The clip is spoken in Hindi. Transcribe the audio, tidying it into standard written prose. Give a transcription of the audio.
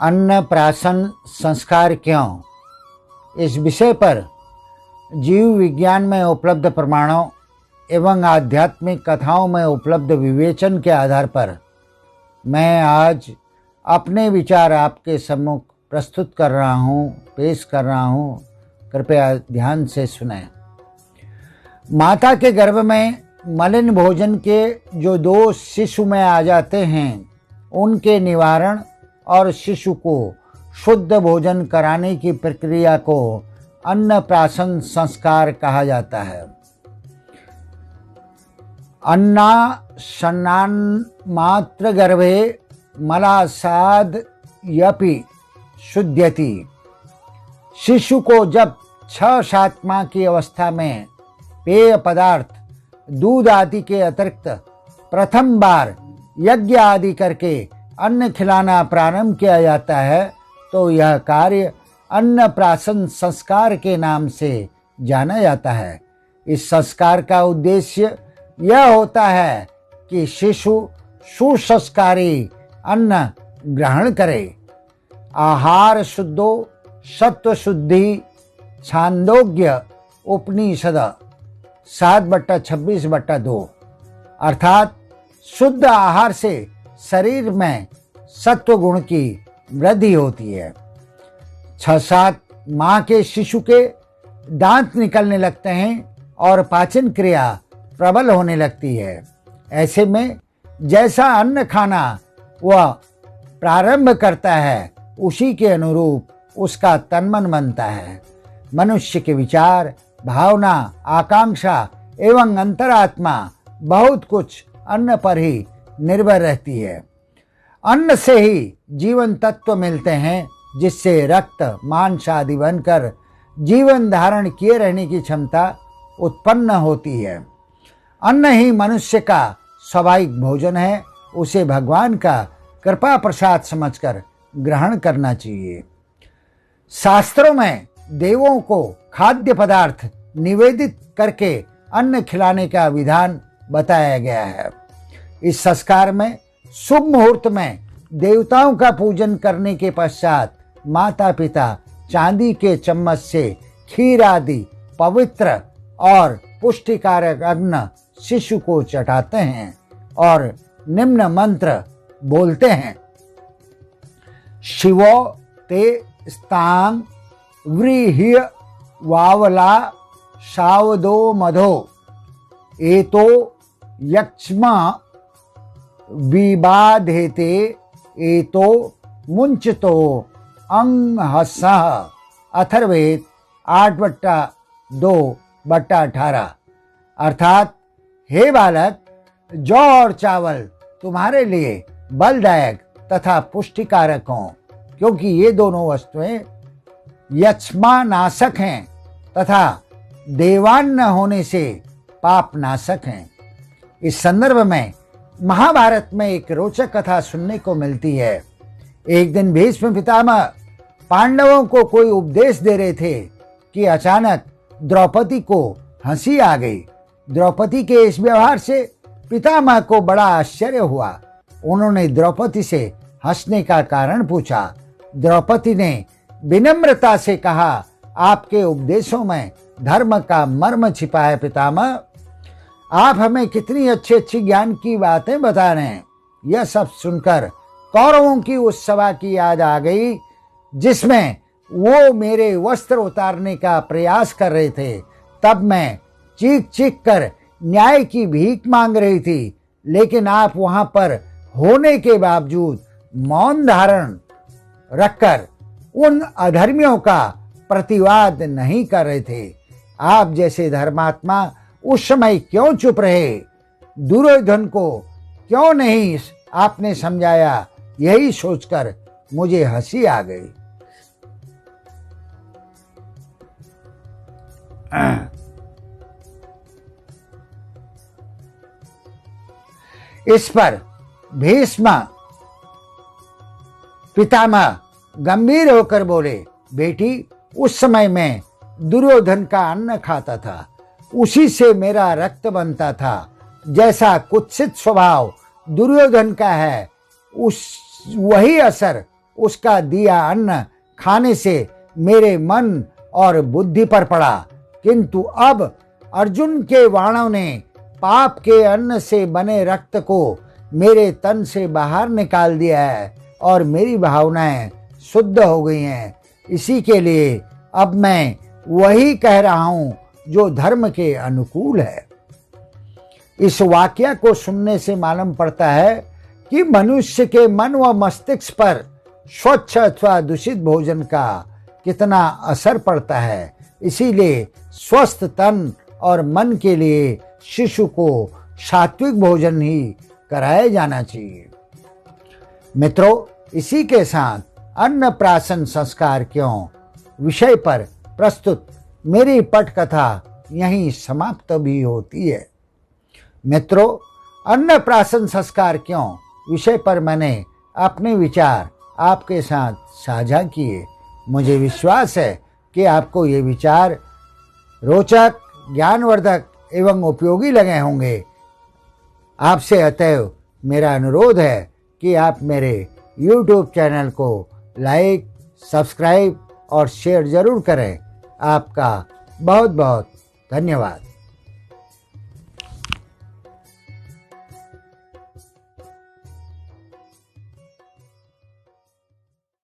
अन्नप्राशन संस्कार क्यों? इस विषय पर जीव विज्ञान में उपलब्ध प्रमाणों एवं आध्यात्मिक कथाओं में उपलब्ध विवेचन के आधार पर मैं आज अपने विचार आपके सम्मुख प्रस्तुत कर रहा हूँ, पेश कर रहा हूँ। कृपया ध्यान से सुनें। माता के गर्भ में मलिन भोजन के जो दोष शिशु में आ जाते हैं, उनके निवारण और शिशु को शुद्ध भोजन कराने की प्रक्रिया को अन्नप्राशन संस्कार कहा जाता है। अन्नाशन्नान् मात्र गर्भे मलासाद यपि शुध्यति। शिशु को जब 6-7 माह की अवस्था में पेय पदार्थ दूध आदि के अतिरिक्त प्रथम बार यज्ञ आदि करके अन्न खिलाना प्रारंभ किया जाता है, तो यह कार्य अन्नप्राशन संस्कार के नाम से जाना जाता है। इस संस्कार का उद्देश्य यह होता है कि शिशु सुसंस्कारी अन्न ग्रहण करे। आहार शुद्धो सत्व शुद्धि छांदोग्य उपनिषद 7/26/2। अर्थात शुद्ध आहार से शरीर में सत्व गुण की वृद्धि होती है। 6-7 माह के शिशु के दांत निकलने लगते हैं और पाचन क्रिया प्रबल होने लगती है। ऐसे में जैसा अन्न खाना वह प्रारंभ करता है, उसी के अनुरूप उसका तन-मन बनता है। मनुष्य के विचार, भावना, आकांक्षा एवं अंतरात्मा बहुत कुछ अन्न पर ही निर्भर रहती है। अन्न से ही जीवन तत्व मिलते हैं, जिससे रक्त मांस आदि बनकर जीवन धारण किए रहने की क्षमता उत्पन्न होती है। अन्न ही मनुष्य का स्वाभाविक भोजन है। उसे भगवान का कृपा प्रसाद समझकर ग्रहण करना चाहिए। शास्त्रों में देवों को खाद्य पदार्थ निवेदित करके अन्न खिलाने का विधान बताया गया है। इस संस्कार में शुभ मुहूर्त में देवताओं का पूजन करने के पश्चात माता पिता चांदी के चम्मच से खीर आदि पवित्र और पुष्टिकारक अन्न शिशु को चटाते हैं और निम्न मंत्र बोलते हैं। शिवो ते स्तांग व्रीह्य वावला सावदो मधो एतो यक्ष्मा विबाधेते एतो मुंचतो अंहसः। अथर्ववेद 8/2/18। अर्थात हे बालक, जौ और चावल तुम्हारे लिए बलदायक तथा पुष्टिकारक हों, क्योंकि ये दोनों वस्तुएं यक्ष्मानाशक हैं तथा देवान्न होने से पाप नाशक हैं। इस संदर्भ में महाभारत में एक रोचक कथा सुनने को मिलती है। एक दिन भीष्म पितामह पांडवों को कोई उपदेश दे रहे थे कि अचानक द्रौपदी को हंसी आ गई। द्रौपदी के इस व्यवहार से पितामह को बड़ा आश्चर्य हुआ। उन्होंने द्रौपदी से हंसने का कारण पूछा। द्रौपदी ने विनम्रता से कहा, आपके उपदेशों में धर्म का मर्म छिपा है पितामह। आप हमें कितनी अच्छी अच्छी ज्ञान की बातें बता रहे हैं। यह सब सुनकर कौरवों की उस सभा की याद आ गई, जिसमें वो मेरे वस्त्र उतारने का प्रयास कर रहे थे। तब मैं चीख चीख कर न्याय की भीख मांग रही थी, लेकिन आप वहां पर होने के बावजूद मौन धारण रखकर उन अधर्मियों का प्रतिवाद नहीं कर रहे थे। आप जैसे धर्मात्मा उस समय क्यों चुप रहे? दुर्योधन को क्यों नहीं आपने समझाया? यही सोचकर मुझे हंसी आ गई। इस पर भीष्म पितामह गंभीर होकर बोले, बेटी, उस समय मैं दुर्योधन का अन्न खाता था, उसी से मेरा रक्त बनता था। जैसा कुत्सित स्वभाव दुर्योधन का है, उस वही असर उसका दिया अन्न खाने से मेरे मन और बुद्धि पर पड़ा, किंतु अब अर्जुन के बाणों ने पाप के अन्न से बने रक्त को मेरे तन से बाहर निकाल दिया है और मेरी भावनाएं शुद्ध हो गई हैं। इसी के लिए अब मैं वही कह रहा हूं जो धर्म के अनुकूल है। इस वाक्य को सुनने से मालूम पड़ता है कि मनुष्य के मन व मस्तिष्क पर स्वच्छ अथवा दूषित भोजन का कितना असर पड़ता है। इसीलिए स्वस्थ तन और मन के लिए शिशु को सात्विक भोजन ही कराया जाना चाहिए। मित्रों, इसी के साथ अन्नप्राशन संस्कार क्यों विषय पर प्रस्तुत मेरी पटकथा यहीं समाप्त भी होती है। मित्रों, अन्नप्राशन संस्कार क्यों विषय पर मैंने अपने विचार आपके साथ साझा किए। मुझे विश्वास है कि आपको ये विचार रोचक, ज्ञानवर्धक एवं उपयोगी लगे होंगे। आपसे अतएव मेरा अनुरोध है कि आप मेरे YouTube चैनल को लाइक, सब्सक्राइब और शेयर जरूर करें। आपका बहुत बहुत धन्यवाद।